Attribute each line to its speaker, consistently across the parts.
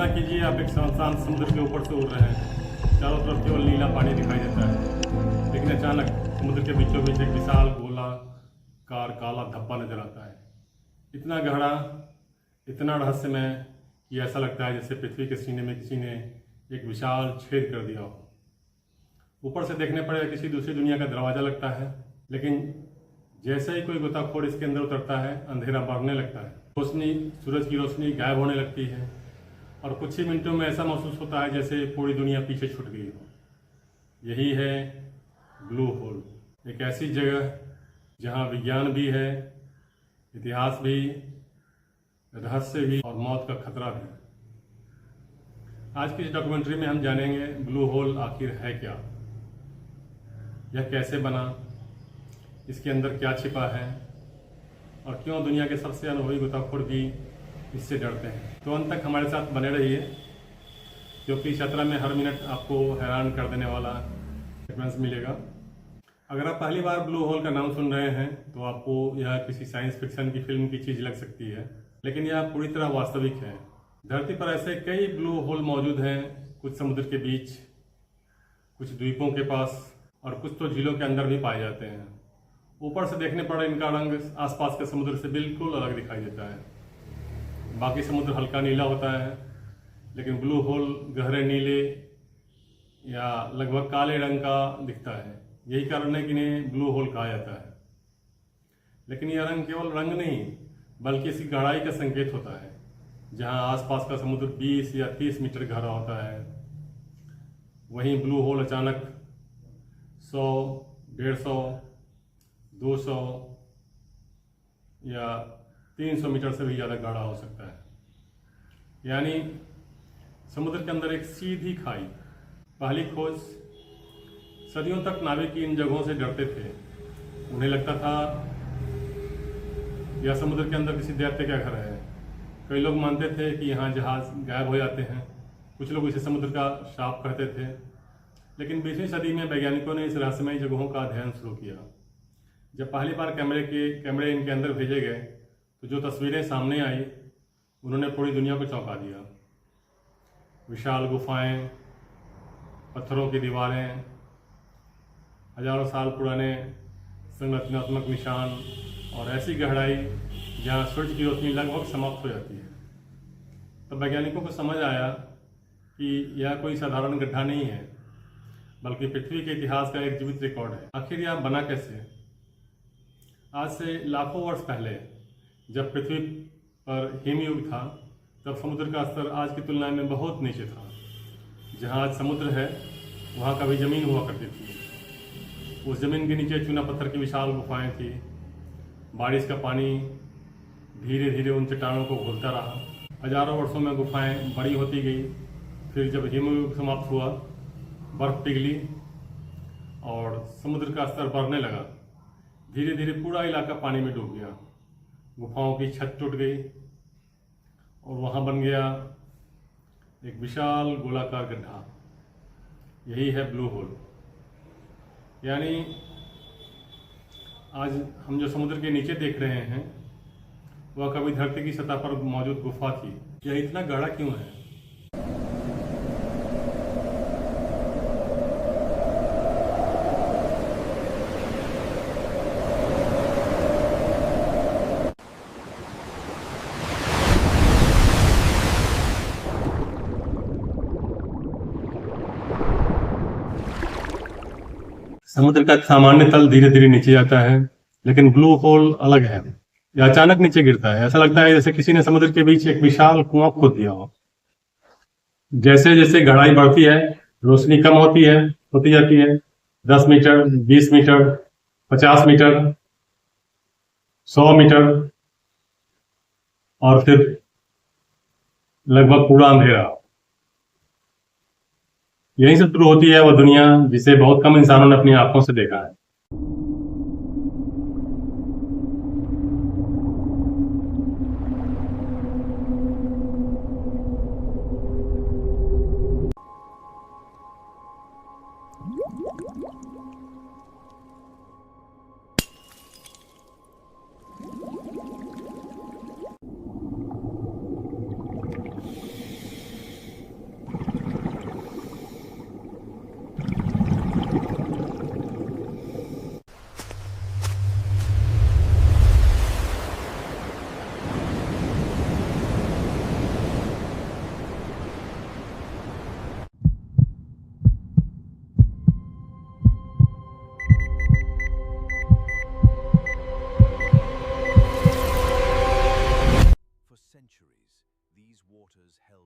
Speaker 1: कल्पना कीजिए आप एक शांत समुद्र के ऊपर से उड़ रहे हैं। चारों तरफ केवल नीला पानी दिखाई देता है, लेकिन अचानक समुद्र के बीचों बीच एक विशाल गोलाकार काला धब्बा नजर आता है। इतना गहरा, इतना रहस्यमय कि ऐसा लगता है जैसे पृथ्वी के सीने में किसी ने एक विशाल छेद कर दिया हो। ऊपर से देखने पर किसी दूसरी दुनिया का दरवाजा लगता है, लेकिन जैसे ही कोई गोताखोर इसके अंदर उतरता है, अंधेरा बढ़ने लगता है। सूरज की रोशनी गायब होने लगती है और कुछ ही मिनटों में ऐसा महसूस होता है जैसे पूरी दुनिया पीछे छूट गई हो। यही है ब्लू होल, एक ऐसी जगह जहां विज्ञान भी है, इतिहास भी, रहस्य भी और मौत का खतरा भी। आज की इस डॉक्यूमेंट्री में हम जानेंगे ब्लू होल आखिर है क्या, यह कैसे बना, इसके अंदर क्या छिपा है और क्यों दुनिया के सबसे अनुभवी गोताखोर भी इससे डरते हैं। तो अंत तक हमारे साथ बने रहिए, क्योंकि इस यात्रा में हर मिनट आपको हैरान कर देने वाला एक्सपीरियंस मिलेगा। अगर आप पहली बार ब्लू होल का नाम सुन रहे हैं तो आपको यह किसी साइंस फिक्शन की फिल्म की चीज़ लग सकती है, लेकिन यह पूरी तरह वास्तविक है। धरती पर ऐसे कई ब्लू होल मौजूद हैं, कुछ समुद्र के बीच, कुछ द्वीपों के पास और कुछ तो झीलों के अंदर भी पाए जाते हैं। ऊपर से देखने पर इनका रंग आसपास के समुद्र से बिल्कुल अलग दिखाई देता है। बाकी समुद्र हल्का नीला होता है, लेकिन ब्लू होल गहरे नीले या लगभग काले रंग का दिखता है। यही कारण है कि इन्हें ब्लू होल कहा जाता है। लेकिन यह रंग केवल रंग नहीं, बल्कि इसकी गहराई का संकेत होता है। जहां आसपास का समुद्र 20 या 30 मीटर गहरा होता है, वहीं ब्लू होल अचानक 100, 150, 200 या 300 मीटर से भी ज़्यादा गाढ़ा हो सकता है। यानी समुद्र के अंदर एक सीधी खाई। पहली खोज, सदियों तक नाविक इन जगहों से डरते थे। उन्हें लगता था यह समुद्र के अंदर किसी दैत्य का घर है। कई लोग मानते थे कि यहाँ जहाज गायब हो जाते हैं। कुछ लोग इसे समुद्र का शाप कहते थे। लेकिन 20वीं सदी में वैज्ञानिकों ने इस रहस्यमयी जगहों का अध्ययन शुरू किया। जब पहली बार कैमरे इनके अंदर भेजे गए तो जो तस्वीरें सामने आई, उन्होंने पूरी दुनिया को चौंका दिया। विशाल गुफाएं, पत्थरों की दीवारें, हजारों साल पुराने संरचनात्मक निशान और ऐसी गहराई जहां सूरज की रोशनी लगभग समाप्त हो जाती है। तब वैज्ञानिकों को समझ आया कि यह कोई साधारण गड्ढा नहीं है, बल्कि पृथ्वी के इतिहास का एक जीवित रिकॉर्ड है। आखिर यह बना कैसे? आज से लाखों वर्ष पहले जब पृथ्वी पर हिमयुग था, तब समुद्र का स्तर आज की तुलना में बहुत नीचे था। जहाँ आज समुद्र है, वहाँ कभी ज़मीन हुआ करती थी। उस ज़मीन के नीचे चूना पत्थर की विशाल गुफाएं थी। बारिश का पानी धीरे धीरे उन चट्टानों को घोलता रहा। हजारों वर्षों में गुफाएं बड़ी होती गई। फिर जब हिमयुग समाप्त हुआ, बर्फ पिघली और समुद्र का स्तर बढ़ने लगा। धीरे धीरे पूरा इलाका पानी में डूब गया। गुफाओं की छत टूट गई और वहाँ बन गया एक विशाल गोलाकार गड्ढा। यही है ब्लू होल। यानी आज हम जो समुद्र के नीचे देख रहे हैं, वह कभी धरती की सतह पर मौजूद गुफा थी। यह इतना गहरा क्यों है? समुद्र का सामान्य तल धीरे धीरे नीचे जाता है, लेकिन ब्लू होल अलग है। यह अचानक नीचे गिरता है। ऐसा लगता है जैसे किसी ने समुद्र के बीच एक विशाल कुआं खोद दिया हो। जैसे जैसे गहराई बढ़ती है, रोशनी कम होती जाती है। 10 मीटर, 20 मीटर, 50 मीटर, 100 मीटर और फिर लगभग पूरा अंधेरा। यहीं से शुरू होती है वह दुनिया जिसे बहुत कम इंसानों ने अपनी आंखों से देखा है।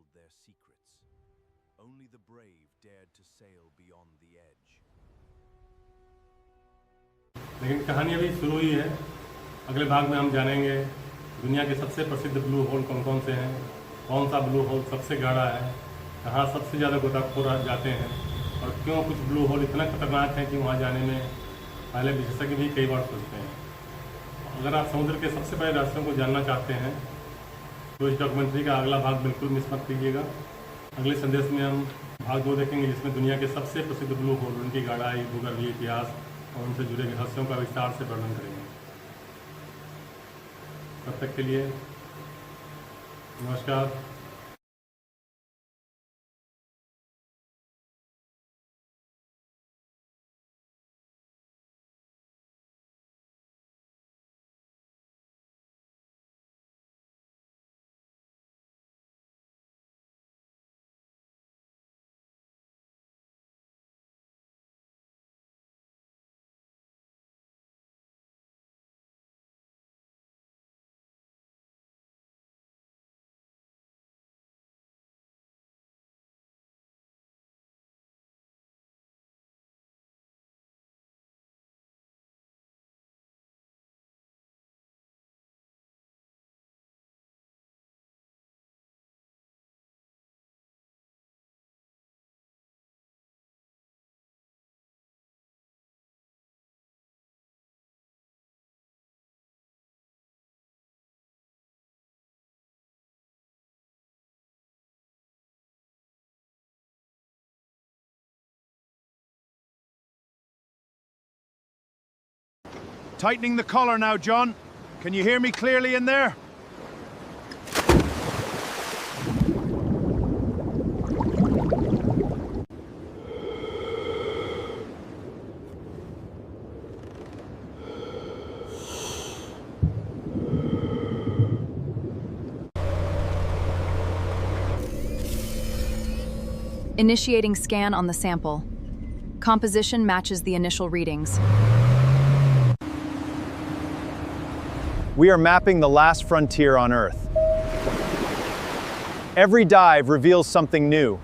Speaker 2: revealed their secrets. Only the brave dared to sail beyond the edge.
Speaker 1: लेकिन कहानी अभी शुरू ही है। अगले भाग में हम जानेंगे दुनिया के सबसे प्रसिद्ध ब्लू होल कौन कौन से हैं, कौन सा ब्लू होल सबसे गाढ़ा है, कहाँ सबसे ज़्यादा गोताखोर जाते हैं और क्यों कुछ ब्लू होल इतना खतरनाक है कि वहाँ जाने में पहले विशेषज्ञ भी कई बार सोचते हैं। अगर आप समुद्र के सबसे बड़े रहस्यों को जानना चाहते हैं तो इस डॉक्यूमेंट्री का अगला भाग बिल्कुल मिस मत कीजिएगा। अगले संदेश में हम भाग 2 देखेंगे, जिसमें दुनिया के सबसे प्रसिद्ध ब्लू होल, उनकी गहराई, भूगर्भीय इतिहास और उनसे जुड़े रहस्यों का विस्तार से वर्णन करेंगे। तब तक के लिए नमस्कार।
Speaker 3: Tightening the collar now, John. Can you hear me clearly in there?
Speaker 4: Initiating scan on the sample. Composition matches the initial readings.
Speaker 5: We are mapping the last frontier on Earth. Every dive reveals something new.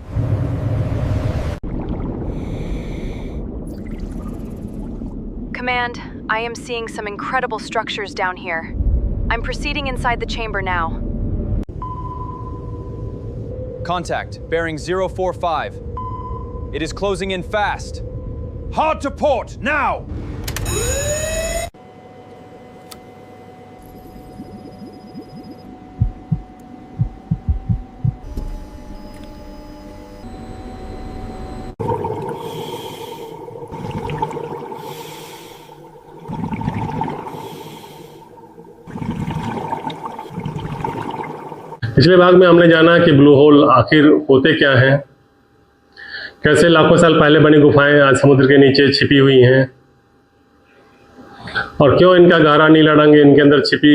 Speaker 4: Command, I am seeing some incredible structures down here. I'm proceeding inside the chamber now.
Speaker 5: Contact, bearing 045. It is closing in fast.
Speaker 3: Hard to port, now!
Speaker 1: पिछले भाग में हमने जाना कि blue hole आखिर होते क्या हैं, कैसे लाखों साल पहले बनी गुफाएं आज समुद्र के नीचे छिपी हुई हैं और क्यों इनका गहरा नीला रंग इनके अंदर छिपी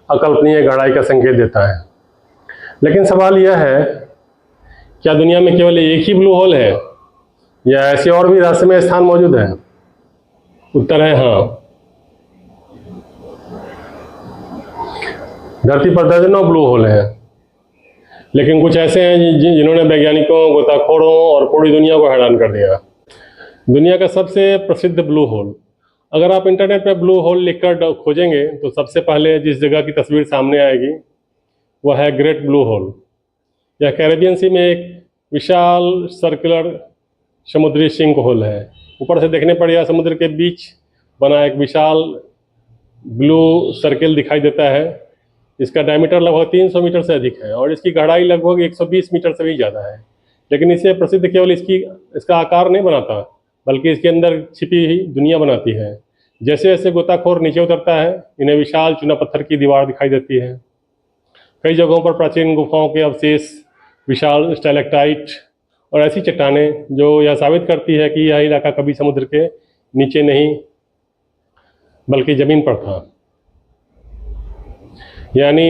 Speaker 1: अकल्पनीय गहराई का संकेत देता है। लेकिन सवाल यह है, क्या दुनिया में केवल एक ही ब्लू होल है या ऐसे और भी रहस्यमय स्थान मौजूद हैं? उत्तर है हाँ। धरती पर दर्जनों ब्लू होल हैं, लेकिन कुछ ऐसे हैं जिन्होंने वैज्ञानिकों, गोताखोरों और पूरी दुनिया को हैरान कर दिया। दुनिया का सबसे प्रसिद्ध ब्लू होल, अगर आप इंटरनेट पर ब्लू होल लिखकर खोजेंगे तो सबसे पहले जिस जगह की तस्वीर सामने आएगी वह है ग्रेट ब्लू होल। यह कैरेबियन सी में एक विशाल सर्कुलर समुद्री सिंक होल है। ऊपर से देखने पर यह समुद्र के बीच बना एक विशाल ब्लू सर्किल दिखाई देता है। इसका डायमीटर लगभग 300 मीटर से अधिक है और इसकी गहराई लगभग 120 मीटर से भी ज़्यादा है। लेकिन इसे प्रसिद्ध केवल इसका आकार नहीं बनाता, बल्कि इसके अंदर छिपी ही दुनिया बनाती है। जैसे जैसे गोताखोर नीचे उतरता है, इन्हें विशाल चूना पत्थर की दीवार दिखाई देती है। कई जगहों पर प्राचीन गुफाओं के अवशेष, विशाल स्टैलेक्टाइट और ऐसी चट्टानें जो यह साबित करती है कि यह इलाका कभी समुद्र के नीचे नहीं बल्कि ज़मीन पर था। यानी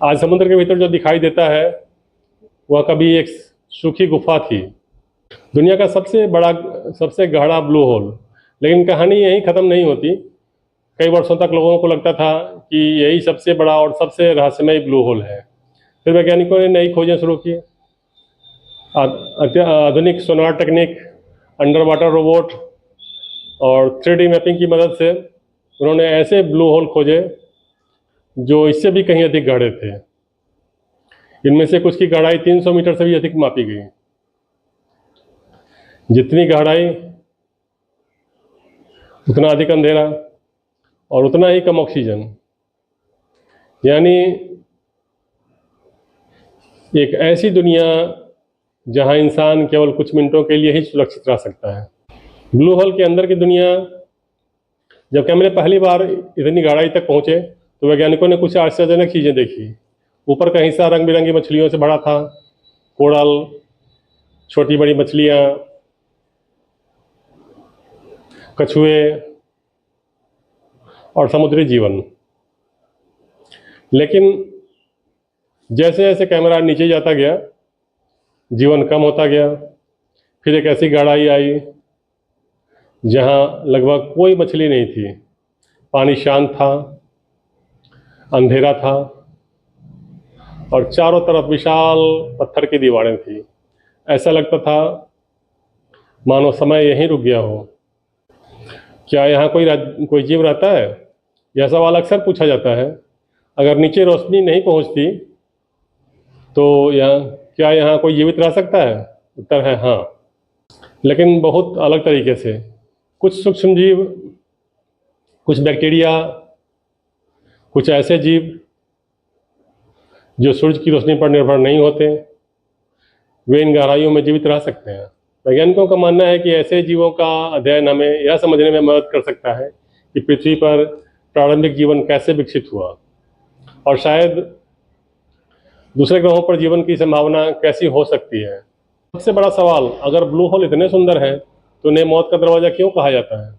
Speaker 1: आज समुद्र के भीतर जो दिखाई देता है वह कभी एक सूखी गुफा थी। दुनिया का सबसे गहरा ब्लू होल। लेकिन कहानी यहीं ख़त्म नहीं होती। कई वर्षों तक लोगों को लगता था कि यही सबसे बड़ा और सबसे रहस्यमय ब्लू होल है। फिर वैज्ञानिकों ने नई खोजें शुरू की। आधुनिक सोनार टेक्निक, अंडर वाटर रोबोट और 3D मैपिंग की मदद से उन्होंने ऐसे ब्लू होल खोजे जो इससे भी कहीं अधिक गहरे थे। इनमें से कुछ की गहराई 300 मीटर से भी अधिक मापी गई। जितनी गहराई उतना अधिक अंधेरा और उतना ही कम ऑक्सीजन, यानी एक ऐसी दुनिया जहां इंसान केवल कुछ मिनटों के लिए ही सुरक्षित रह सकता है। ब्लू होल के अंदर की दुनिया, जब कैमरे पहली बार इतनी गहराई तक पहुंचे तो वैज्ञानिकों ने कुछ आश्चर्यजनक चीज़ें देखी। ऊपर का हिस्सा रंग बिरंगी मछलियों से भरा था। कोरल, छोटी बड़ी मछलियाँ, कछुए और समुद्री जीवन। लेकिन जैसे जैसे कैमरा नीचे जाता गया, जीवन कम होता गया। फिर एक ऐसी गहराई आई जहां लगभग कोई मछली नहीं थी। पानी शांत था, अंधेरा था और चारों तरफ विशाल पत्थर की दीवारें थी। ऐसा लगता था मानो समय यहीं रुक गया हो। क्या यहाँ कोई जीव रहता है? यह सवाल अक्सर पूछा जाता है। अगर नीचे रोशनी नहीं पहुँचती तो क्या यहाँ कोई जीवित रह सकता है? उत्तर है हाँ, लेकिन बहुत अलग तरीके से। कुछ सूक्ष्म जीव, कुछ बैक्टीरिया, कुछ ऐसे जीव जो सूरज की रोशनी पर निर्भर नहीं होते, वे इन गहराइयों में जीवित रह सकते हैं। वैज्ञानिकों का मानना है कि ऐसे जीवों का अध्ययन हमें यह समझने में मदद कर सकता है कि पृथ्वी पर प्रारंभिक जीवन कैसे विकसित हुआ और शायद दूसरे ग्रहों पर जीवन की संभावना कैसी हो सकती है। सबसे बड़ा सवाल, अगर ब्लू होल इतने सुंदर हैं तो उन्हें मौत का दरवाज़ा क्यों कहा जाता है?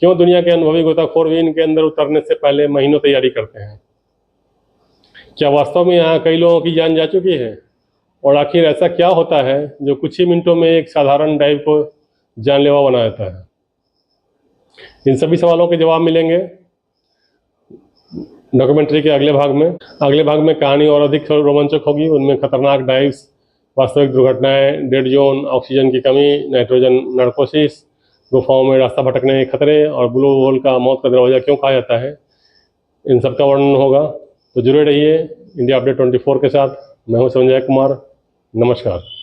Speaker 1: क्यों दुनिया के अनुभवी गोताखोर भी इनके अंदर उतरने से पहले महीनों तैयारी करते हैं? क्या वास्तव में यहाँ कई लोगों की जान जा चुकी है? और आखिर ऐसा क्या होता है जो कुछ ही मिनटों में एक साधारण डाइव को जानलेवा बना देता है? इन सभी सवालों के जवाब मिलेंगे डॉक्यूमेंट्री के अगले भाग में। अगले भाग में कहानी और अधिक रोमांचक होगी। उनमें खतरनाक डाइव्स, वास्तविक दुर्घटनाएं, डेड जोन, ऑक्सीजन की कमी, नाइट्रोजन नर्कोसिस, गुफाओं में रास्ता भटकने के खतरे और ब्लू होल का मौत का दरवाज़ा क्यों कहा जाता है, इन सब का वर्णन होगा। तो जुड़े रहिए इंडिया अपडेट 24 के साथ। मैं हूं संजय कुमार। नमस्कार।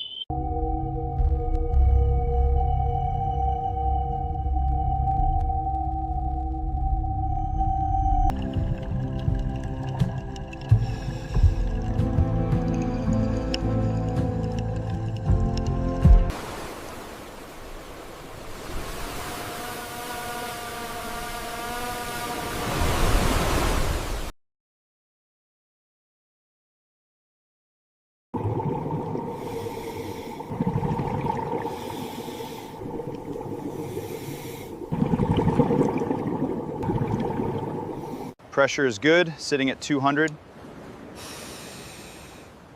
Speaker 6: Pressure is good, sitting at 200.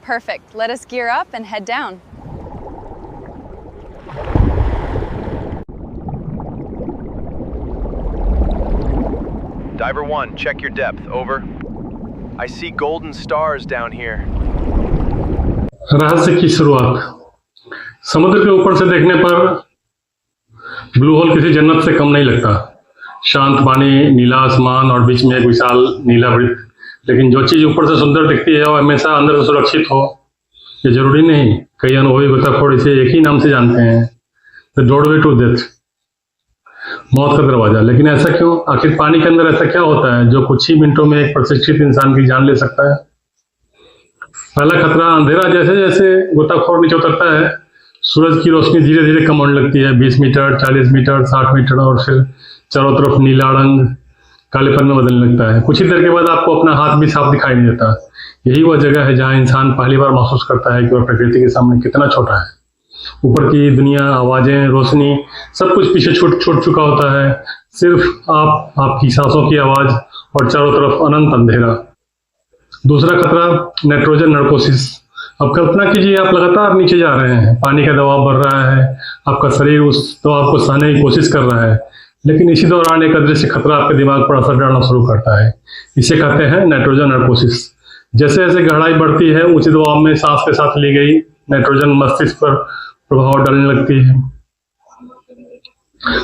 Speaker 7: Perfect. Let us gear up and head down.
Speaker 2: Diver 1, check your depth. Over. I see golden stars down here.
Speaker 1: रहस्य की शुरुआत। समुद्र के ऊपर से देखने पर ब्लू होल किसी जन्नत से कम नहीं लगता। शांत पानी, नीला आसमान और बीच में एक विशाल नीला वृत्त। लेकिन जो चीज़ ऊपर से सुंदर दिखती है वो हमेशा अंदर से सुरक्षित हो, ये जरूरी नहीं। कई अनुभवी गोताखोर इसे एक ही नाम से जानते हैं, द डोरवे टू डेथ, मौत का दरवाजा। लेकिन ऐसा क्यों? आखिर पानी के अंदर ऐसा क्या होता है जो कुछ ही मिनटों में एक प्रशिक्षित इंसान की जान ले सकता है? पहला खतरा, अंधेरा। जैसे जैसे गोताखोर नीचे उतरता है, सूरज की रोशनी धीरे धीरे कम होने लगती है। 20 मीटर, 40 मीटर, 60 मीटर और फिर चारों तरफ नीला रंग कालेपन में बदलने लगता है। कुछ ही देर के बाद आपको अपना हाथ भी साफ दिखाई नहीं देता। यही वह जगह है जहां इंसान पहली बार महसूस करता है कि वह प्रकृति के सामने कितना छोटा है। ऊपर की दुनिया, आवाजें, रोशनी, सब कुछ पीछे छूट चुका होता है। सिर्फ आपकी सांसों की आवाज और चारों तरफ अनंत अंधेरा। दूसरा खतरा, नाइट्रोजन नर्कोसिस। अब कल्पना कीजिए, आप लगातार नीचे जा रहे हैं, पानी का दबाव बढ़ रहा है, आपका शरीर उस दबाव को सहने की कोशिश कर रहा है, लेकिन इसी दौरान एक अदृश्य खतरा आपके दिमाग पर असर डालना शुरू करता है। इसे कहते हैं नाइट्रोजन नर्कोसिस। जैसे जैसे गहराई बढ़ती है उचित दबाव में सांस के साथ ली गई नाइट्रोजन मस्तिष्क पर प्रभाव डालने लगती है।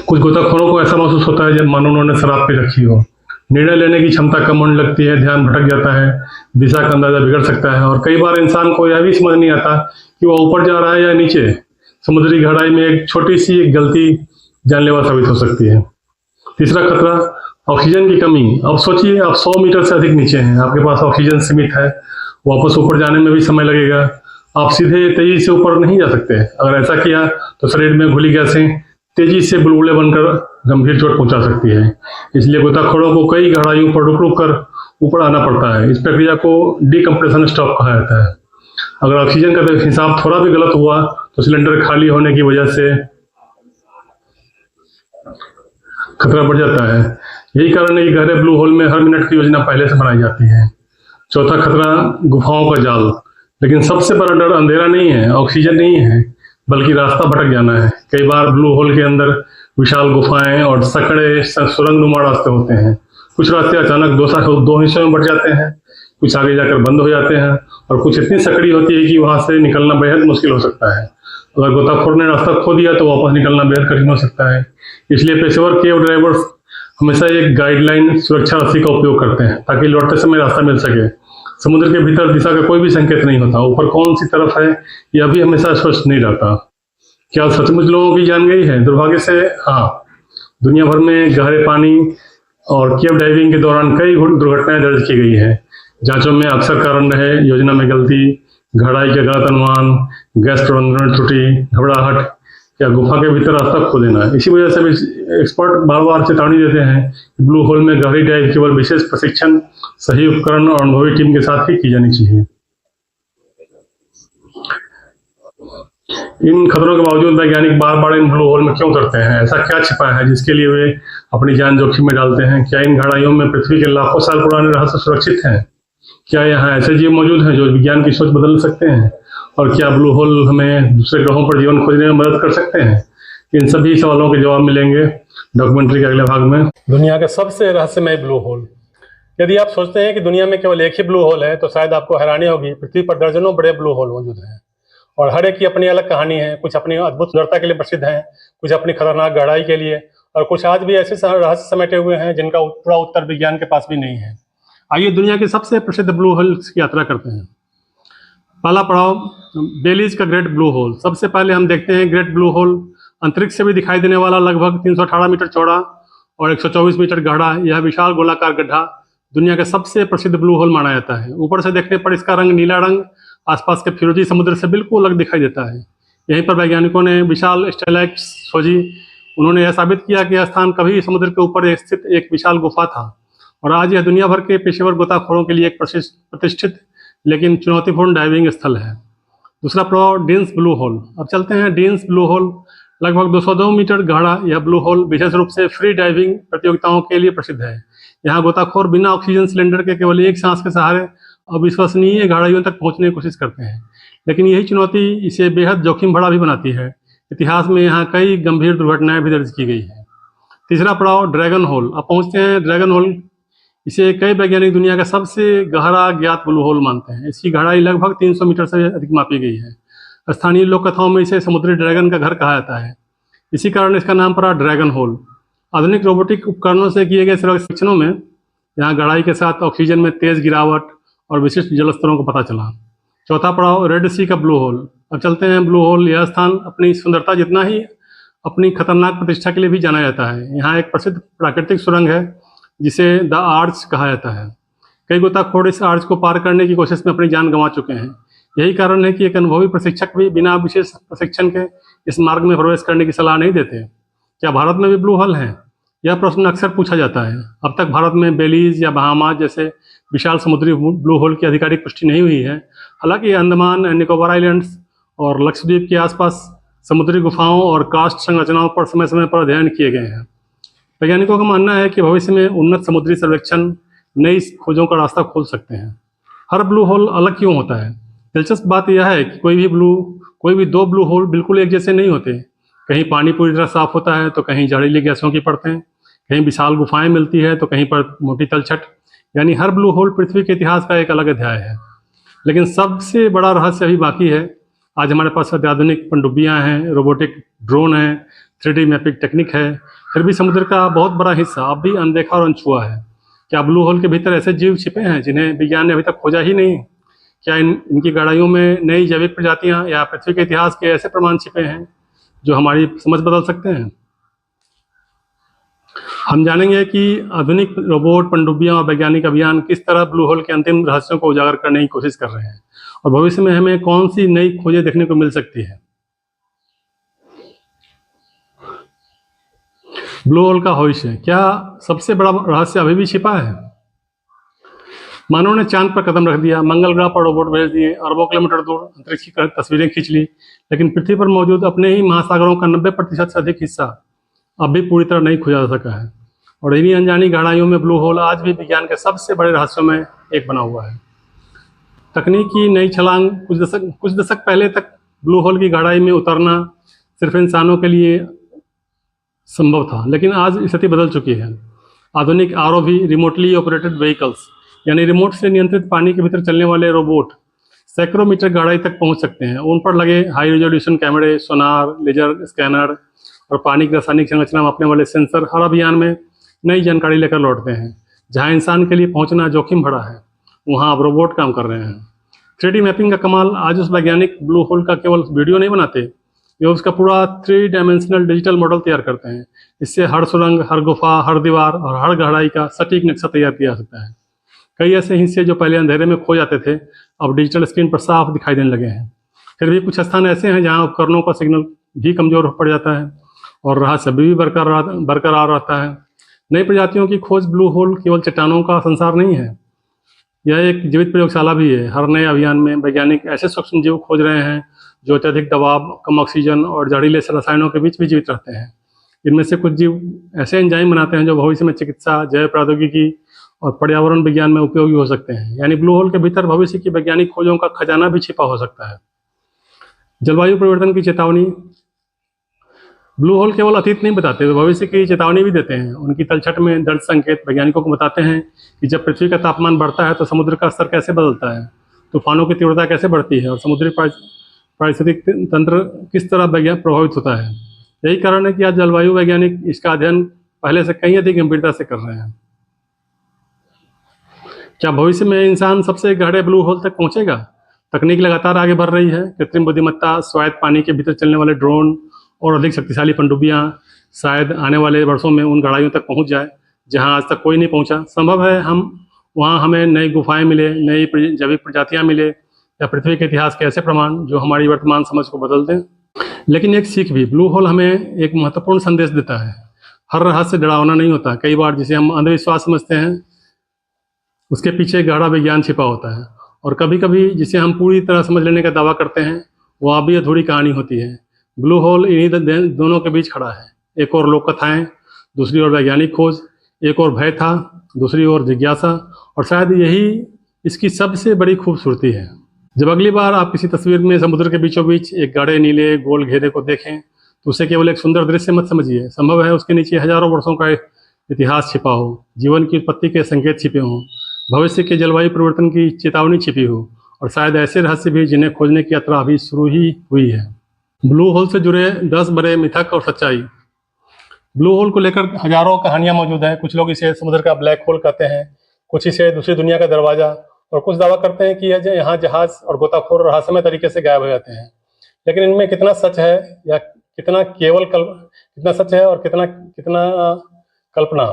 Speaker 1: कुछ गोताखोरों को ऐसा महसूस होता है जब मानो उन्होंने शराब पी रखी हो। निर्णय लेने की क्षमता कम होने लगती है, ध्यान भटक जाता है, दिशा का अंदाजा बिगड़ सकता है और कई बार इंसान को यह भी समझ नहीं आता कि वह ऊपर जा रहा है या नीचे। समुद्री गहराई में एक छोटी सी गलती जानलेवा साबित हो सकती है। तीसरा खतरा, ऑक्सीजन की कमी। अब सोचिए आप 100 मीटर से अधिक नीचे हैं, आपके पास ऑक्सीजन सीमित है, वापस ऊपर जाने में भी समय लगेगा, आप सीधे तेजी से ऊपर नहीं जा सकते। अगर ऐसा किया तो शरीर में घुली गैसें तेजी से बुलबुले बनकर गंभीर चोट पहुंचा सकती है। इसलिए गोताखोरों को कई गहराइयों पर रुक रुक कर ऊपर आना पड़ता है। इस प्रक्रिया को डिकम्प्रेशन स्टॉप कहा जाता है। अगर ऑक्सीजन का हिसाब थोड़ा भी गलत हुआ तो सिलेंडर खाली होने की वजह से खतरा बढ़ जाता है। यही कारण है कि गहरे ब्लू होल में हर मिनट की योजना पहले से बनाई जाती है। चौथा खतरा, गुफाओं का जाल। लेकिन सबसे बड़ा डर अंधेरा नहीं है, ऑक्सीजन नहीं है, बल्कि रास्ता भटक जाना है। कई बार ब्लू होल के अंदर विशाल गुफाएं और सकड़े सुरंगनुमा रास्ते होते हैं। कुछ रास्ते अचानक दो हिस्सों में बढ़ जाते हैं, कुछ आगे जाकर बंद हो जाते हैं और कुछ इतनी सकड़ी होती है कि वहां से निकलना बेहद मुश्किल हो सकता है। अगर गोताखोर ने रास्ता खो दिया तो वापस निकलना बेहद कठिन हो सकता है। इसलिए पेशेवर केव ड्राइवर्स हमेशा एक गाइडलाइन सुरक्षा रस्सी का उपयोग करते हैं ताकि लौटते समय रास्ता मिल सके। समुद्र के भीतर दिशा का कोई भी संकेत नहीं होता, ऊपर कौन सी तरफ है यह भी हमेशा स्पष्ट नहीं रहता। क्या सचमुच लोगों की जान गई है? दुर्भाग्य से हाँ। दुनिया भर में गहरे पानी और केव डाइविंग के दौरान कई दुर्घटनाएं दर्ज की गई हैं। जांचों में अक्सर कारण रहे योजना में गलती, गहराई के गलत अनुमान, गैस प्रबंधन त्रुटि, घबराहट या गुफा के भीतर रास्ता खो देना। इसी वजह से एक्सपर्ट बार बार चेतावनी देते हैं कि ब्लू होल में गहरी डाइव केवल विशेष प्रशिक्षण, सही उपकरण और अनुभवी टीम के साथ ही की जानी चाहिए। इन खतरों के बावजूद वैज्ञानिक बार बार इन ब्लू होल में क्यों उतरते हैं? ऐसा क्या छिपा है जिसके लिए वे अपनी जान जोखिम में डालते हैं? क्या इन गहराइयों में पृथ्वी के लाखों साल पुराने रहस्य सुरक्षित हैं? क्या यहाँ ऐसे जीव मौजूद हैं जो विज्ञान की सोच बदल सकते हैं? और क्या ब्लू होल हमें दूसरे ग्रहों पर जीवन खोजने में मदद कर सकते हैं? इन सभी सवालों के जवाब मिलेंगे डॉक्यूमेंट्री के अगले भाग में। दुनिया के सबसे रहस्यमय ब्लू होल। यदि आप सोचते हैं कि दुनिया में केवल एक ही ब्लू होल है तो शायद आपको हैरानी होगी। पृथ्वी पर दर्जनों बड़े ब्लू होल मौजूद हैं और हर एक की अपनी अलग कहानी है। कुछ अपनी अद्भुत सुंदरता के लिए प्रसिद्ध हैं, कुछ अपनी खतरनाक गहराई के लिए, और कुछ आज भी ऐसे रहस्य समेटे हुए हैं जिनका पूरा उत्तर विज्ञान के पास भी नहीं है। आइए दुनिया के सबसे प्रसिद्ध ब्लू होल्स की यात्रा करते हैं। पहला पड़ाव, बेलीज का ग्रेट ब्लू होल। सबसे पहले हम देखते हैं ग्रेट ब्लू होल। अंतरिक्ष से भी दिखाई देने वाला, लगभग 318 मीटर चौड़ा और 124 मीटर गहरा यह विशाल गोलाकार गड्ढा दुनिया का सबसे प्रसिद्ध ब्लू होल माना जाता है। ऊपर से देखने पर इसका रंग नीला रंग आसपास के फिरोजी समुद्र से बिल्कुल अलग दिखाई देता है। यहीं पर वैज्ञानिकों ने विशाल स्टेलाइट्स खोजी। उन्होंने यह साबित किया कि यह स्थान कभी समुद्र के ऊपर स्थित एक विशाल गुफा था और आज यह दुनिया भर के पेशेवर गोताखोरों के लिए एक प्रतिष्ठित लेकिन चुनौतीपूर्ण डाइविंग स्थल है। दूसरा प्रभाव, डीन्स ब्लू होल। अब चलते हैं डीन्स ब्लू होल। लगभग 202 मीटर गहरा यह ब्लू होल विशेष रूप से फ्री डाइविंग प्रतियोगिताओं के लिए प्रसिद्ध है। यहाँ गोताखोर बिना ऑक्सीजन सिलेंडर के केवल एक सांस के सहारे अविश्वसनीय गहराइयों तक पहुंचने की कोशिश करते हैं, लेकिन यही चुनौती इसे बेहद जोखिम भरा भी बनाती है। इतिहास में यहाँ कई गंभीर दुर्घटनाएं भी दर्ज की गई है। तीसरा पड़ाव, ड्रैगन होल। अब पहुंचते हैं ड्रैगन होल। इसे कई वैज्ञानिक दुनिया का सबसे गहरा ज्ञात ब्लू होल मानते हैं। इसकी गहराई लगभग 300 मीटर से अधिक मापी गई है। स्थानीय लोक कथाओं में इसे समुद्री ड्रैगन का घर कहा जाता है। इसी कारण इसका नाम पड़ा ड्रैगन होल। आधुनिक रोबोटिक उपकरणों से किए गए सर्वेक्षणों में यहाँ गहराई के साथ ऑक्सीजन में तेज गिरावट और विशिष्ट जलस्तरों को पता चला। चौथा पड़ाव, रेड सी का ब्लू होल। अब चलते हैं ब्लू होल। यह स्थान अपनी सुंदरता जितना ही अपनी खतरनाक प्रतिष्ठा के लिए भी जाना जाता है। यहाँ एक प्रसिद्ध प्राकृतिक सुरंग है जिसे द आर्च कहा जाता है। कई गोताखोर इस आर्च को पार करने की कोशिश में अपनी जान गंवा चुके हैं। यही कारण है कि एक अनुभवी प्रशिक्षक भी बिना विशेष प्रशिक्षण के इस मार्ग में प्रवेश करने की सलाह नहीं देते। क्या भारत में भी ब्लू होल हैं? यह प्रश्न अक्सर पूछा जाता है। अब तक भारत में बेलीज या बहामास जैसे विशाल समुद्री ब्लू होल की आधिकारिक पुष्टि नहीं हुई है। हालांकि अंडमान एंड निकोबार आइलैंड्स और लक्षद्वीप के आसपास समुद्री गुफाओं और कास्ट संरचनाओं पर समय समय पर अध्ययन किए गए हैं। वैज्ञानिकों का मानना है कि भविष्य में उन्नत समुद्री सर्वेक्षण नई खोजों का रास्ता खोल सकते हैं। हर ब्लू होल अलग क्यों होता है? दिलचस्प बात यह है कि कोई भी दो ब्लू होल बिल्कुल एक जैसे नहीं होते। कहीं पानी पूरी तरह साफ होता है तो कहीं जहरीली गैसों की परतें, कहीं विशाल गुफाएं मिलती है तो कहीं पर मोटी तलछट। यानी हर ब्लू होल पृथ्वी के इतिहास का एक अलग अध्याय है। लेकिन सबसे बड़ा रहस्य अभी बाकी है। आज हमारे पास अत्याधुनिक पनडुब्बियाँ हैं, रोबोटिक ड्रोन हैं, 3D मैपिंग टेक्निक है, फिर भी समुद्र का बहुत बड़ा हिस्सा अब भी अनदेखा और अनछुआ है। क्या ब्लू होल के भीतर ऐसे जीव छिपे हैं जिन्हें विज्ञान ने अभी तक खोजा ही नहीं? क्या इनकी गहराइयों में नई जैविक प्रजातियां या पृथ्वी के इतिहास के ऐसे प्रमाण छिपे हैं जो हमारी समझ बदल सकते हैं? हम जानेंगे कि आधुनिक रोबोट, पनडुब्बियां और वैज्ञानिक अभियान किस तरह ब्लू होल के अंतिम रहस्यों को उजागर करने की कोशिश कर रहे हैं और भविष्य में हमें कौन सी नई खोजें देखने को मिल सकती है। ब्लू होल का भविष्य, क्या सबसे बड़ा रहस्य अभी भी छिपा है? मानव ने चांद पर कदम रख दिया, मंगल ग्रह पर रोबोट भेज दिए, अरबों किलोमीटर दूर अंतरिक्ष की तस्वीरें खींच ली, लेकिन पृथ्वी पर मौजूद अपने ही महासागरों का 90% से अधिक हिस्सा अब भी पूरी तरह नहीं खोजा जा सका है। और इन्हीं अनजानी गहराइयों में ब्लू होल आज भी विज्ञान के सबसे बड़े रहस्यों में एक बना हुआ है। तकनीक की नई छलांग, कुछ दशक पहले तक ब्लू होल की गहराई में उतरना सिर्फ इंसानों के लिए संभव था, लेकिन आज स्थिति बदल चुकी है। आधुनिक ROV, रिमोटली ऑपरेटेड व्हीकल्स, यानी रिमोट से नियंत्रित पानी के भीतर चलने वाले रोबोट सैकड़ों मीटर गहराई तक पहुंच सकते हैं। उन पर लगे हाई रेजोल्यूशन कैमरे, सोनार, लेजर स्कैनर और पानी की रासायनिक संरचना मापने वाले सेंसर हर अभियान में नई जानकारी लेकर लौटते हैं। जहां इंसान के लिए पहुंचना जोखिम भरा है, वहां अब रोबोट काम कर रहे हैं। 3D मैपिंग का कमाल, आज उस वैज्ञानिक ब्लू होल का केवल वीडियो नहीं बनाते, वे उसका पूरा 3 डायमेंशनल डिजिटल मॉडल तैयार करते हैं। इससे हर सुरंग, हर गुफा, हर दीवार और हर गहराई का सटीक नक्शा तैयार किया जा सकता है। कई ऐसे हिस्से जो पहले अंधेरे में खो जाते थे, अब डिजिटल स्क्रीन पर साफ दिखाई देने लगे हैं। फिर भी कुछ स्थान ऐसे हैं जहां उपकरणों का सिग्नल भी कमजोर पड़ जाता है और रहस्य अभी भी बरकरार रहता है। नई प्रजातियों की खोज, ब्लू होल केवल चट्टानों का संसार नहीं है, यह एक जीवित प्रयोगशाला भी है। हर नए अभियान में वैज्ञानिक ऐसे सूक्ष्म जीव खोज रहे हैं जो अत्यधिक दबाव, कम ऑक्सीजन और जहरीले रसायनों के बीच भी जीवित रहते हैं। इनमें से कुछ जीव ऐसे एंजाइम बनाते हैं जो भविष्य में चिकित्सा, जैव प्रौद्योगिकी और पर्यावरण विज्ञान में उपयोगी हो सकते हैं। यानी ब्लू होल के भीतर भविष्य की वैज्ञानिक खोजों का खजाना भी छिपा हो सकता है। जलवायु परिवर्तन की चेतावनी, ब्लू होल केवल अतीत नहीं बताते, वे भविष्य की चेतावनी भी देते हैं। उनकी तलछट में दर्ज संकेत वैज्ञानिकों को बताते हैं कि जब पृथ्वी का तापमान बढ़ता है तो समुद्र का स्तर कैसे बदलता है, तूफानों की तीव्रता कैसे बढ़ती है और समुद्री पारिस्थितिक तंत्र किस तरह प्रभावित होता है। यही कारण है कि आज जलवायु वैज्ञानिक इसका अध्ययन पहले से कहीं अधिक गंभीरता से कर रहे हैं। क्या भविष्य में इंसान सबसे गहरे ब्लू होल तक पहुंचेगा? तकनीक लगातार आगे बढ़ रही है। कृत्रिम बुद्धिमत्ता, स्वायत्त पानी के भीतर चलने वाले ड्रोन और अधिक शक्तिशाली पनडुब्बियां शायद आने वाले वर्षों में उन गहराइयों तक पहुंच जाए जहां आज तक कोई नहीं पहुंचा। संभव है वहां हमें नई गुफाएं मिले, नई जैविक प्रजातियां मिले या पृथ्वी के इतिहास के ऐसे प्रमाण जो हमारी वर्तमान समझ को बदल दें। लेकिन एक सीख भी, ब्लू होल हमें एक महत्वपूर्ण संदेश देता है। हर रहस्य डरावना नहीं होता। कई बार जिसे हम अंधविश्वास समझते हैं उसके पीछे गहरा विज्ञान छिपा होता है, और कभी कभी जिसे हम पूरी तरह समझ लेने का दावा करते हैं वो अभी अधूरी कहानी होती है। ब्लू होल इन्हीं दोनों के बीच खड़ा है। एक और लोक कथाएं, दूसरी ओर वैज्ञानिक खोज, एक और भय था, दूसरी ओर जिज्ञासा, और शायद यही इसकी सबसे बड़ी खूबसूरती है। जब अगली बार आप किसी तस्वीर में समुद्र के बीचों बीच एक गाढ़े नीले गोल घेरे को देखें तो उसे केवल एक सुंदर दृश्य मत समझिए। संभव है उसके नीचे हजारों वर्षों का इतिहास छिपा हो, जीवन की उत्पत्ति के संकेत छिपे हों, भविष्य के जलवायु परिवर्तन की चेतावनी छिपी हो, और शायद ऐसे रहस्य भी जिन्हें खोजने की यात्रा अभी शुरू ही हुई है। ब्लू होल से जुड़े 10 बड़े मिथक और सच्चाई। ब्लू होल को लेकर हजारों कहानियां मौजूद हैं। कुछ लोग इसे समुद्र का ब्लैक होल कहते हैं, कुछ इसे दूसरी दुनिया का दरवाजा, और कुछ दावा करते हैं कि यहाँ जहाज और गोताखोर रहस्यमय तरीके से गायब हो जाते हैं। लेकिन इनमें कितना सच है या कितना सच है और कितना कल्पना,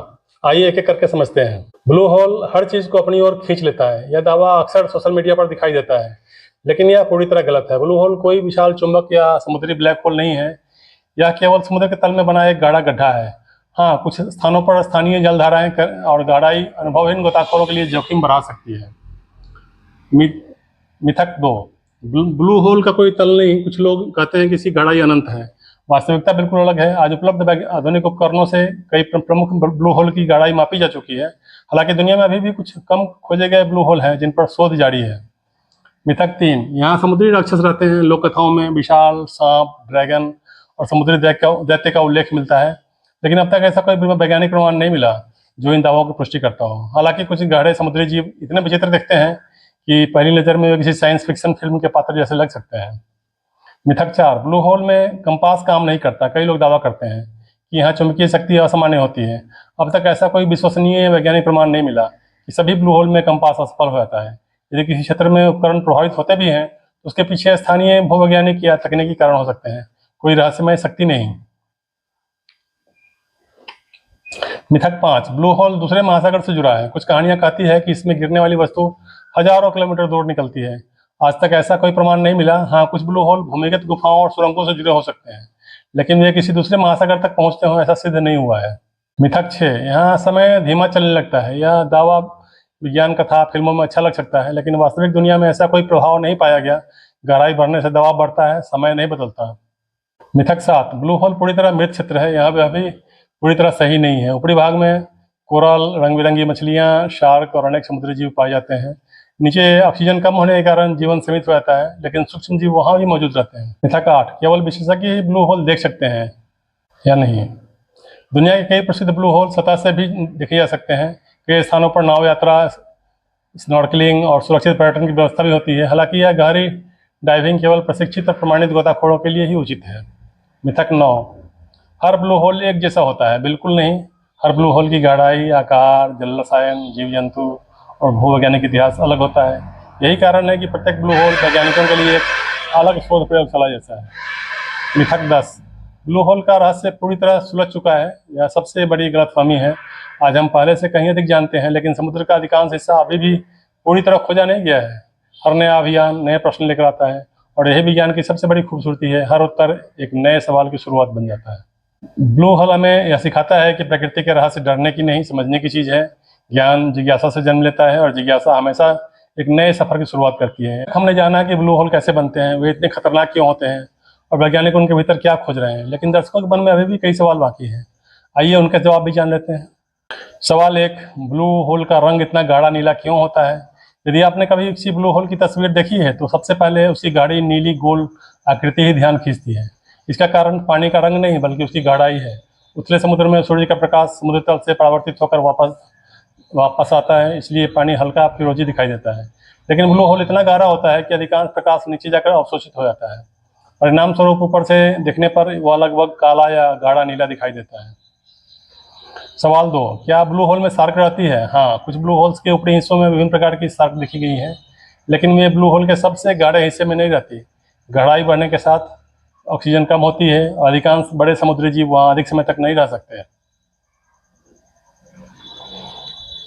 Speaker 1: आइए एक एक करके समझते हैं। ब्लू होल हर चीज को अपनी ओर खींच लेता है। यह दावा अक्सर सोशल मीडिया पर दिखाई देता है, लेकिन यह पूरी तरह गलत है। ब्लू होल कोई विशाल चुंबक या समुद्री ब्लैक होल नहीं है, यह केवल समुद्र के तल में बना एक गाढ़ा गड्ढा है। हाँ, कुछ स्थानों पर स्थानीय जलधाराएं और गहराई अनुभवहीन गोताखोरों के लिए जोखिम बढ़ा सकती है। मिथक 2, ब्लू होल का कोई तल नहीं। कुछ लोग कहते हैं कि इसकी गहराई अनंत है। वास्तविकता बिल्कुल अलग है। आज उपलब्ध आधुनिक उपकरणों से कई प्रमुख ब्लू होल की गहराई मापी जा चुकी है। हालांकि दुनिया में अभी भी कुछ कम खोजे गए ब्लू होल हैं जिन पर शोध जारी है। मिथक 3, यहाँ समुद्री राक्षस रहते हैं। लोक कथाओं में विशाल सांप, ड्रैगन और समुद्री दैत्य का उल्लेख मिलता है, लेकिन अब तक ऐसा कोई वैज्ञानिक प्रमाण नहीं मिला। जो इन दावों की पुष्टि करता हो। हालांकि कुछ गहरे समुद्री जीव इतने विचित्र दिखते हैं कि पहली नज़र में वे किसी साइंस फिक्शन फिल्म के पात्र जैसे लग सकते हैं। मिथक 4, ब्लू होल में कंपास काम नहीं करता। कई लोग दावा करते हैं कि यहाँ चुंबकीय शक्ति असामान्य होती है। अब तक ऐसा कोई विश्वसनीय वैज्ञानिक प्रमाण नहीं मिला कि सभी ब्लू होल में कंपास असफल हो जाता है। यदि किसी क्षेत्र में उपकरण प्रभावित होते भी हैं तो उसके पीछे स्थानीय भूवैज्ञानिक या तकनीकी कारण हो सकते हैं, कोई रहस्यमय शक्ति नहीं। मिथक 5, ब्लू होल दूसरे महासागर से जुड़ा है। कुछ कहानियां कहती है कि इसमें गिरने वाली वस्तु हजारों किलोमीटर दूर निकलती है। आज तक ऐसा कोई प्रमाण नहीं मिला। हाँ, कुछ ब्लू होल भूमिगत गुफाओं और सुरंगों से जुड़े हो सकते हैं, लेकिन वे किसी दूसरे महासागर तक पहुंचते हों ऐसा सिद्ध नहीं हुआ है। मिथक 6, यहाँ समय धीमा चलने लगता है। यह दावा विज्ञान कथा फिल्मों में अच्छा लग सकता है, लेकिन वास्तविक दुनिया में ऐसा कोई प्रभाव नहीं पाया गया। गहराई बढ़ने से दबाव बढ़ता है, समय नहीं बदलता। मिथक 7, ब्लू होल पूरी तरह मृत क्षेत्र है। यहाँ वह भी पूरी तरह सही नहीं है। ऊपरी भाग में कोरल, रंग बिरंगी मछलियाँ, शार्क और अनेक समुद्री जीव पाए जाते हैं। नीचे ऑक्सीजन कम होने के कारण जीवन सीमित रहता है, लेकिन सूक्ष्म जीव वहाँ भी मौजूद रहते हैं। मिथक 8, केवल विशेषज्ञ ही ब्लू होल देख सकते हैं या नहीं। दुनिया के कई प्रसिद्ध ब्लू होल सतह से भी देखे जा सकते हैं। कई स्थानों पर नाव यात्रा, स्नॉर्कलिंग और सुरक्षित पर्यटन की व्यवस्था भी होती है। हालांकि यह गहरी डाइविंग केवल प्रशिक्षित और प्रमाणित गोताखोरों के लिए ही उचित है। मिथक 9, हर ब्लू होल एक जैसा होता है। बिल्कुल नहीं, हर ब्लू होल की गहराई, आकार, जल रसायन, जीव जंतु और भूवैज्ञानिक इतिहास अलग होता है। यही कारण है कि प्रत्येक ब्लू होल वैज्ञानिकों के लिए एक अलग शोध प्रयोगशाला जैसा है। मिथक 10, ब्लू होल का रहस्य पूरी तरह सुलझ चुका है। यह सबसे बड़ी गलतफहमी है। आज हम पहले से कहीं अधिक जानते हैं, लेकिन समुद्र का अधिकांश हिस्सा अभी भी पूरी तरह खोजा नहीं गया है। हर नया अभियान नए प्रश्न लेकर आता है, और यही विज्ञान की सबसे बड़ी खूबसूरती है। हर उत्तर एक नए सवाल की शुरुआत बन जाता है। ब्लू होल हमें यह सिखाता है कि प्रकृति के रहस्य डरने की नहीं, समझने की चीज़ है। ज्ञान जिज्ञासा से जन्म लेता है, और जिज्ञासा हमेशा एक नए सफर की शुरुआत करती है। हमने जाना कि ब्लू होल कैसे बनते हैं, वे इतने खतरनाक क्यों होते हैं, और वैज्ञानिक उनके भीतर क्या खोज रहे हैं। लेकिन दर्शकों के मन में अभी भी कई सवाल बाकी हैं। आइए उनके जवाब भी जान लेते हैं। सवाल 1, ब्लू होल का रंग इतना गाढ़ा नीला क्यों होता है? यदि आपने कभी किसी ब्लू होल की तस्वीर देखी है तो सबसे पहले उसकी गाढ़ी नीली गोल आकृति ही ध्यान खींचती है। इसका कारण पानी का रंग नहीं, बल्कि उसकी गाढ़ाई है। उथले समुद्र में सूर्य का प्रकाश समुद्र तल से परावर्तित होकर वापस आता है, इसलिए पानी हल्का फिरोजी दिखाई देता है। लेकिन ब्लू होल इतना गहरा होता है कि अधिकांश प्रकाश नीचे जाकर अवशोषित हो जाता है। परिणाम स्वरूप ऊपर से देखने पर वह लगभग काला या गाढ़ा नीला दिखाई देता है। सवाल 2, क्या ब्लू होल में शार्क रहती है? हाँ, कुछ ब्लू होल्स के ऊपरी हिस्सों में विभिन्न प्रकार की शार्क देखी गई हैं, लेकिन वे ब्लू होल के सबसे गाढ़े हिस्से में नहीं रहती। गहराई बढ़ने के साथ ऑक्सीजन कम होती है, और अधिकांश बड़े समुद्री जीव वहाँ अधिक समय तक नहीं रह सकते।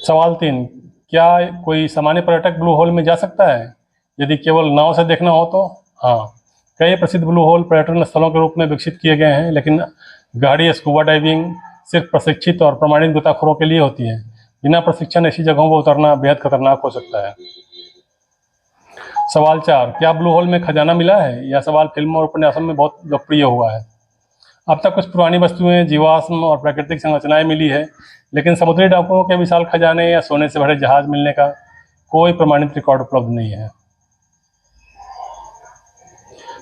Speaker 1: सवाल 3, क्या कोई सामान्य पर्यटक ब्लू होल में जा सकता है? यदि केवल नाव से देखना हो तो हाँ, कई प्रसिद्ध ब्लू होल पर्यटन स्थलों के रूप में विकसित किए गए हैं, लेकिन गाढ़ी स्कूबा डाइविंग सिर्फ प्रशिक्षित और प्रमाणित गोताखोरों के लिए होती है। बिना प्रशिक्षण ऐसी जगहों पर उतरना बेहद खतरनाक हो सकता है। सवाल 4, क्या ब्लू होल में खजाना मिला है? यह सवाल फिल्मों और उपन्यासों में बहुत लोकप्रिय हुआ है। अब तक कुछ पुरानी वस्तुएं, जीवाश्म और प्राकृतिक संरचनाएं मिली है, लेकिन समुद्री डाकुओं के विशाल खजाने या सोने से भरे जहाज मिलने का कोई प्रमाणित रिकॉर्ड उपलब्ध नहीं है।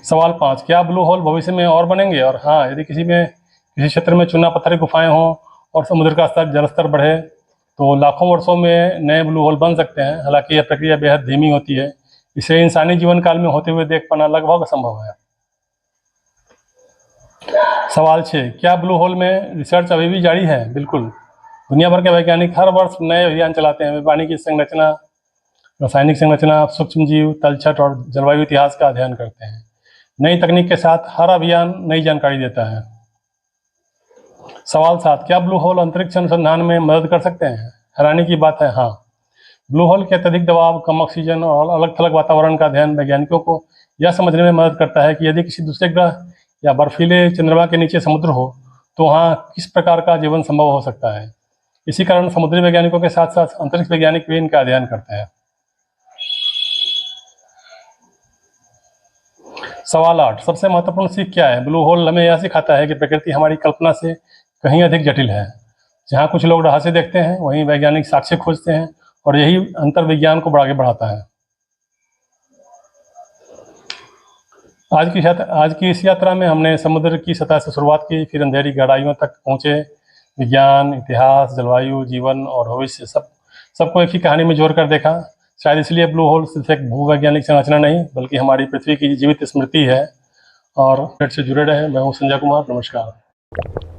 Speaker 1: सवाल 5, क्या ब्लू होल भविष्य में और बनेंगे? और हाँ, यदि किसी क्षेत्र में चूना पत्थर गुफाएं हों और समुद्र का जलस्तर बढ़े तो लाखों वर्षों में नए ब्लू होल बन सकते हैं। हालांकि यह प्रक्रिया बेहद धीमी होती है, इसे इंसानी जीवन काल में होते हुए देख पाना लगभग असंभव है। सवाल 6, क्या ब्लू होल में रिसर्च अभी भी जारी है? बिल्कुल, दुनिया भर के वैज्ञानिक हर वर्ष नए अभियान चलाते हैं। वे पानी की संरचना, रासायनिक संरचना, सूक्ष्म जीव, तलछट और जलवायु इतिहास का अध्ययन करते हैं। नई तकनीक के साथ हर अभियान नई जानकारी देता है। सवाल 7, क्या ब्लू होल अंतरिक्ष अनुसंधान में मदद कर सकते हैं? हैरानी की बात है, हाँ। ब्लू होल के अत्यधिक दबाव, कम ऑक्सीजन और अलग थलग वातावरण का अध्ययन वैज्ञानिकों को यह समझने में मदद करता है कि यदि किसी दूसरे ग्रह या बर्फीले चंद्रमा के नीचे समुद्र हो तो वहाँ किस प्रकार का जीवन संभव हो सकता है। इसी कारण समुद्री वैज्ञानिकों के साथ साथ अंतरिक्ष वैज्ञानिक भी इनका अध्ययन करते हैं। सवाल 8, सबसे महत्वपूर्ण सीख क्या है? ब्लू होल हमें यह सिखाता है कि प्रकृति हमारी कल्पना से कहीं अधिक जटिल है। जहाँ कुछ लोग रहस्य देखते हैं, वहीं वैज्ञानिक साक्ष्य खोजते हैं, और यही अंतर विज्ञान को आगे बढ़ाता है। आज की इस यात्रा में हमने समुद्र की सतह से शुरुआत की, फिर अंधेरी गहराइयों तक पहुँचे, विज्ञान, इतिहास, जलवायु, जीवन और भविष्य सबको एक ही कहानी में जोड़कर देखा। शायद इसलिए ब्लू होल सिर्फ एक भूवैज्ञानिक संरचना नहीं, बल्कि हमारी पृथ्वी की जीवित स्मृति है। और नेट से जुड़े रहे। मैं हूँ संजय कुमार। नमस्कार।